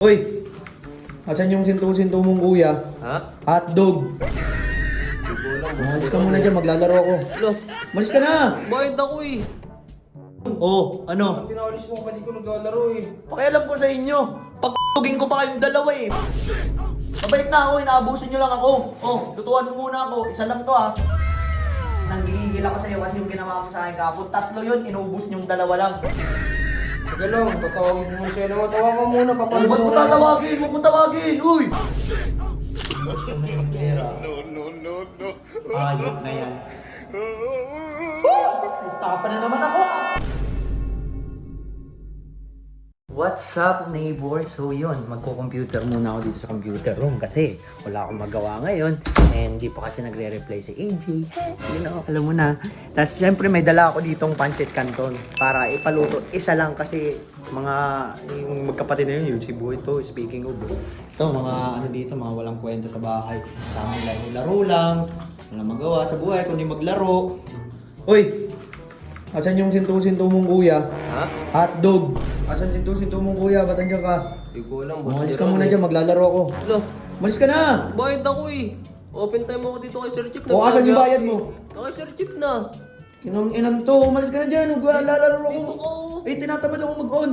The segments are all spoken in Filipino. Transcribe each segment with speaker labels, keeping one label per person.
Speaker 1: Uy, asan yung sintu-sintu mong kuya?
Speaker 2: Ha?
Speaker 1: Hotdog. Malis ka muna dyan, maglalaro ako.
Speaker 2: Lo,
Speaker 1: Malis ka na!
Speaker 2: bayad ako eh.
Speaker 1: Oh, ano?
Speaker 3: Pinawalis mo ka, di ko naglalaro eh.
Speaker 1: Pakialam ko sa inyo. Pag-tugin ko pa kayong dalawa eh. Mabait na ako, inaabuso nyo lang ako. Oh, lutuan mo muna ako. Isa lang to ah. Nanggigigil ako sa'yo kasi yung ginawa mo sa akin kahapon. 3 yun, inubos nyong 2 lang.
Speaker 3: Taga lang, tatawagin mo siya naman. Tawa ka muna,
Speaker 1: Ano
Speaker 3: papalo
Speaker 1: ba't mo tatawagin? Huwag mo tawagin! Uy! Ayok na yan. Stop na naman ako ah! What's up, neighbor? So yun, magko-computer muna ako dito sa computer room kasi wala akong magawa ngayon and di pa kasi nagre-reply si AJ. You know, alam mo na. Tapos siyempre may dala ako ditong pancit canton para ipaluto. Isa lang kasi mga yung magkapatid na yun, yung si Boy to, speaking of. Ito, mga ano dito, mga walang kwenta sa bahay. Tamang laro lang, walang magawa sa buhay kundi maglaro. Uy! Asan yung sintu-sintu mong kuya?
Speaker 2: Ha?
Speaker 1: Hotdog. Asan sintu-sintu mong kuya? Ba't andyan ka?
Speaker 2: Hindi ko alam.
Speaker 1: Umalis ka muna dyan, maglalaro ako.
Speaker 2: Lo,
Speaker 1: Malis ka na!
Speaker 2: bayad ako eh. Open time ako dito kay Sir Chip.
Speaker 1: O asan yung bayad mo?
Speaker 2: Kay Sir Chip na.
Speaker 1: Inang to, umalis ka na dyan, maglalaro
Speaker 2: Dito
Speaker 1: ako.
Speaker 2: ko.
Speaker 1: Eh, tinatamad ako mag-on.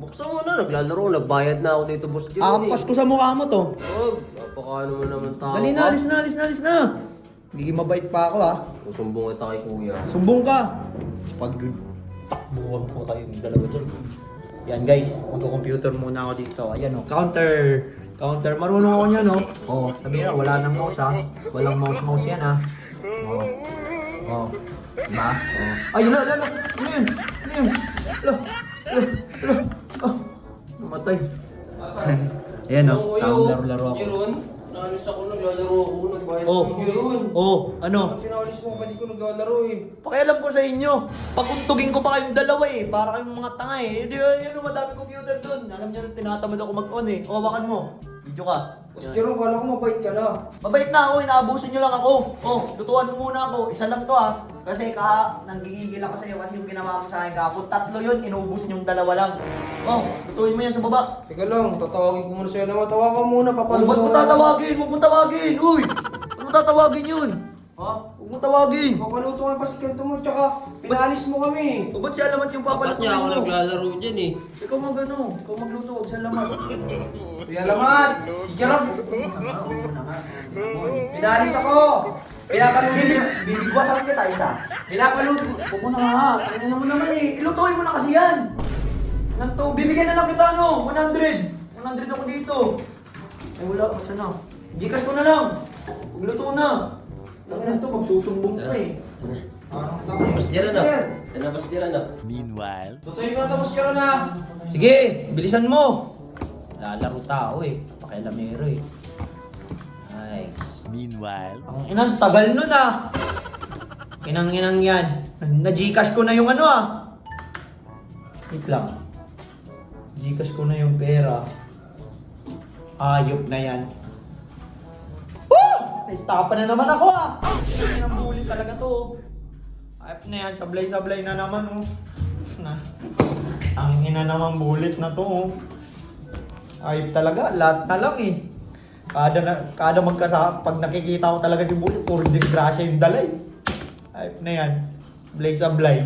Speaker 2: Buksan mo na, naglalaro. Nagbayad na ako dito, boss. Jun,
Speaker 1: Akampas ko sa mukha mo to.
Speaker 2: Oh, napakaano mo naman tao.
Speaker 1: Dali na, alis na, alis na, alis na. Giging mabait pa ako ha.
Speaker 2: Susumbong kita kay kuya.
Speaker 1: Sumbong ka. Pag takbuhan ko kayong dalawa dyan. Yan guys, magko-computer muna ako dito. Ayan o, counter. Counter, marunong ako niyan o. Oh, sabihin na, wala nang mouse ha. Walang mouse yan ha. Oh. Oh. Diba? Oh. Ay, yun na, yun na. Ano yun? Ano yun? Alo, alo, alo. Oh, namatay. Ayan o, laro-laro ako.
Speaker 2: Jeron, naalis ako, naglalaro ako, nagbayad
Speaker 1: Oh,
Speaker 2: ako.
Speaker 1: oh, ano?
Speaker 3: Pinawalis mo ka, di ko naglalaro eh.
Speaker 1: Pakialam ko sa inyo. Paguntugin ko pa kayong dalawa eh. Para kayong mga tanga eh. Di ba yun, madami computer doon. Alam niyo, tinatamad ako mag-on eh. O, hawakan mo. Video ka.
Speaker 3: Kasi Jero, kala ko mabait ka na.
Speaker 1: Mabait na ako, inaabuso nyo lang ako. Oh, lutuan mo muna ako. Isa lang to ah. Kasi nanggigigil ako sa'yo kasi yung ginawa mo sa akin kahapon. 3 yun, inubos nyong 2 lang. Oh, lutuin mo yan sa baba.
Speaker 3: Teka lang, tatawagin ko muna siya naman. Tawa ka muna,
Speaker 1: Oh,
Speaker 3: papalo
Speaker 1: ba't mo tatawagin? Huwag mo tawagin. Uy! Ba't mo tatawagin yun?
Speaker 3: Ha?
Speaker 1: Huwag mo tawagin.
Speaker 3: Papaluto ka pa si kanto mo, tsaka pinalis mo kami.
Speaker 1: O, ba't siya alamat yung
Speaker 2: Ba't
Speaker 1: papalutuin
Speaker 2: niya ako
Speaker 1: mo?
Speaker 2: naglalaro dyan eh?
Speaker 1: Ikaw magano, ikaw magluto, huwag siya alamat.
Speaker 3: Kaya laman, si Jero, pinalis ako. Pinapaluto,
Speaker 1: Bibigwasan kita isa.
Speaker 3: pinapaluto.
Speaker 1: Huwag mo na nga, ano naman naman eh. Ilutuin mo na kasi yan. Nanto, bibigyan na lang kita ano, 100. 100 ako dito. Ay wala, basta na. Gcash ko na lang. Magluto na. Tangan to, magsusumbong ka eh.
Speaker 2: Mas dira na. Ano mas dira na?
Speaker 4: Meanwhile,
Speaker 3: Tutuin ko na tapos Jero na.
Speaker 1: Sige, bilisan mo. Lalaro tao eh. Pakialamero eh. Nice.
Speaker 4: meanwhile,
Speaker 1: Ang inang tagal nun ah. Inang yan. Na-Gcash ko na yung ano ah. Wait lang. Gcash ko na yung pera. Ayop na yan. Woo! Naistapan na naman ako ah. Ang bully talaga to. Ayop na yan. Sablay-sablay na naman oh. Ang ina naman bulit na to oh. Ayop talaga. Lahat na lang eh. Kada pag nakikita ko talaga si Bully, puro disgrasya yung dalay. Ayop na yan. Sablay-sablay.